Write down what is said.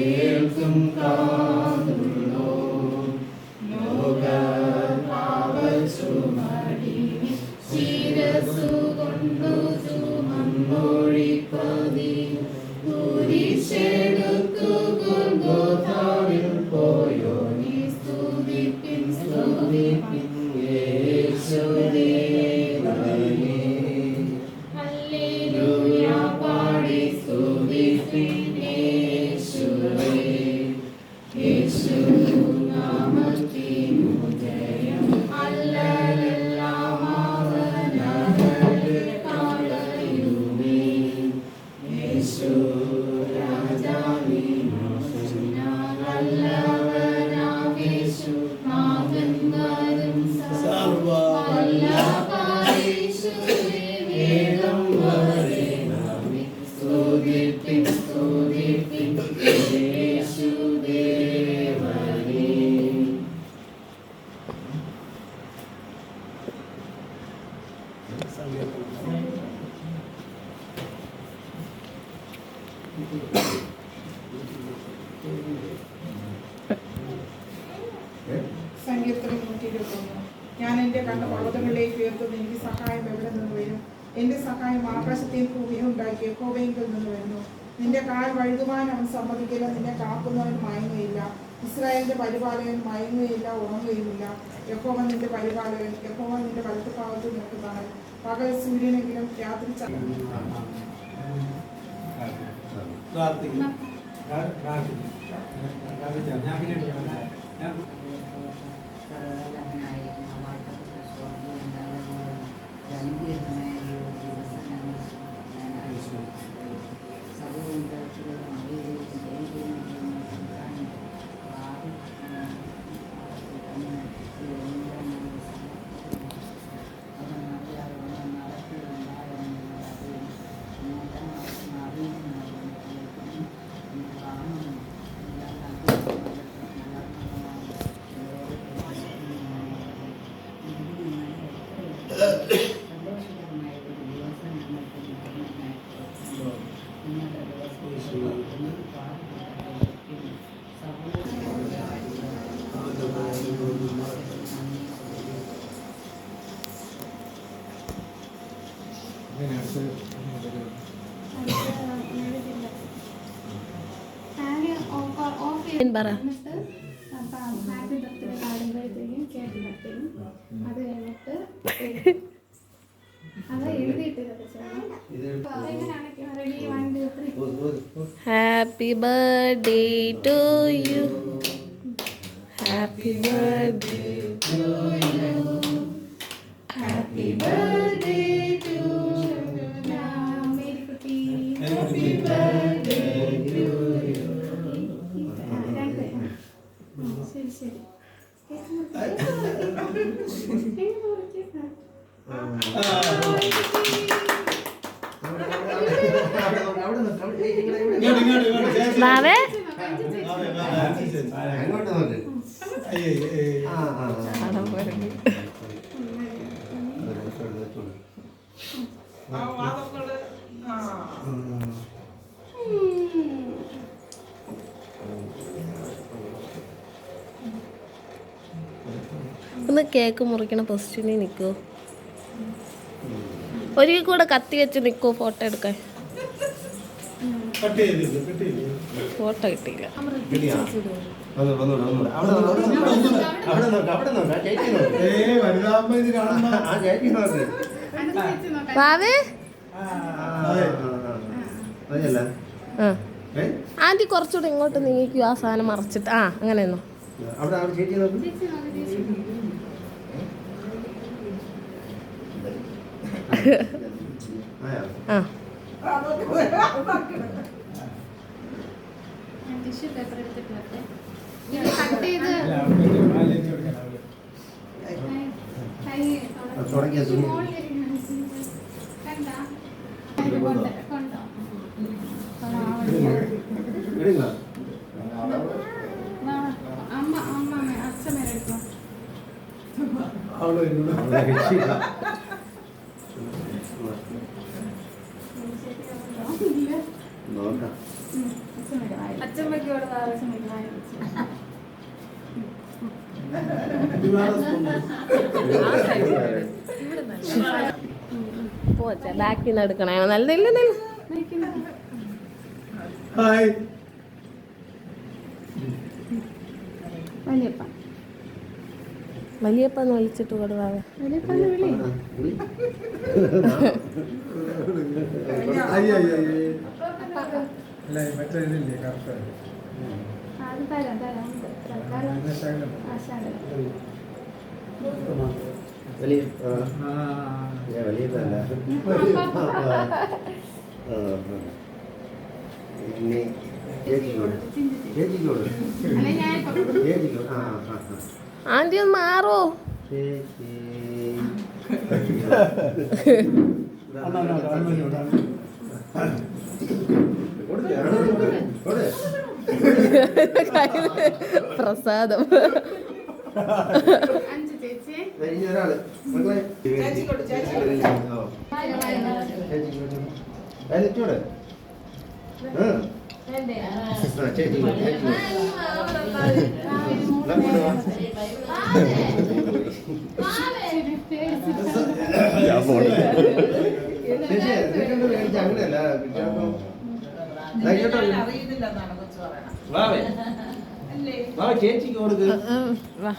കേൾക്കും കാതുള്ളോ ലോകപാപചുമടി ശിരസ്സുകൊണ്ടു ചുമന്നൊഴിപ്പതി കുരിശെടുത്തു ഗൊൽഗോഥാവിൽ പോയോനി സ്തുതിപ്പിൻ സ്തുതിപ്പിൻ യേശുദേവനെ ഹല്ലേലൂയ പാടി സ്തുതിപ്പിൻ യേശുവേ യേശുനാമത്തിനു ജയം അല്ലലെല്ലാം അവനവനെ കളയുമേ യേശു രാജാവിനു നല്ലവനാം യേശു നാഥൻ വരും സർവ്വവല്ലഭയേശുവേ വേദം വരേണമേ സ്തുതിപ്പിൻ സ്തുതിപ്പിൻ യേശുദേവനെ സങ്കീർത്തനം 121. ഞാൻ എൻ്റെ കണ്ണ് പർവ്വതങ്ങളിലേക്ക് ഉയർത്തുന്നു, എനിക്ക് സഹായം എവിടെ നിന്ന് വരും? എൻ്റെ സഹായം ആകാശത്തെയും ഭൂമിയും ഉണ്ടാക്കിയ യഹോവയിൽ നിന്ന് വരുന്നു. നിന്റെ കാൽ വഴുതുവാൻ അവൻ സമ്മതിക്കില്ല, നിന്നെ കാക്കുന്നവൻ മയങ്ങുകയില്ല. ഇസ്രായേലിന്റെ പരിപാലകൻ മയങ്ങുകയില്ല, ഉറങ്ങുകയുമില്ല. യഹോവ നിന്റെ പരിപാലകൻ, യഹോവ നിന്റെ വലത്ത് ഭാഗത്ത് നിൽക്കുന്നതാണ്. പകൽ സൂര്യനെങ്കിലും രാത്രി അത് കഴിഞ്ഞിട്ട് അത് എഴുതിയിട്ട് happy birthday to you, happy birthday to you, happy birthday to Marykutty. Happy birthday to you. ശരി ശരി ബാവേ ഒന്ന് കേക്ക് മുറിക്കണ പൊസിഷനിൽ നിൽക്കുമോ? ഒരിക്കൽ കൂടെ കത്തി വെച്ച് നിൽക്കുമോ ഫോട്ടോ എടുക്കാൻ? ഫോട്ടോ കിട്ടിയില്ല. ബാവേ ആന്റി കുറച്ചുകൂടെ ഇങ്ങോട്ട് നീങ്ങിക്കൂ, ആ സാധനം മറച്ചിട്ട്. ആ അങ്ങനെയൊന്നോ ആ ടിഷ്യൂ പേപ്പർ എടുത്തിട്ട് വരട്ടെ. ഇത് കട്ട് ചെയ്ത് അമ്മ അമ്മ അച്ഛനേരെടുക്കും. അച്ഛമ്മയ്ക്ക് ഇവിടെ അച്ഛമ്മയ്ക്ക് പോച്ച ബാക്കിൽ നിന്ന് എടുക്കണേ നല്ല ഹായ് വലിയപ്പ വലിയപ്പന്ന് വിളിച്ചിട്ട് കൊടുവാവേ വലിയപ്പന്ന് വിളി മറ്റേ ഇതില്ലേ കർഷകർ അത് തരാം തൽക്കാലം ആശാല വലിയ വലിയതല്ല പിന്നെ ചേച്ചിക്കോട് ചേച്ചിക്കോട് അല്ലെ ഞാൻ ചേച്ചിക്കോട് ആന്റി ഒന്ന് മാറോ ചേച്ചി പ്രസാദം അഞ്ച് ചേച്ചി ഒരാള് മക്കളെ ചേച്ചിക്കോട്, ചേച്ചിക്കോട്. ചേച്ചിക്കോട് ചേച്ചിക്കോട് ചേച്ചിക്കോട് അങ്ങനെയല്ല അറിയുന്നില്ലെന്നാണ് കൊച്ചു പറയണത് ചേച്ചിക്ക് കൊടുക്ക് വാ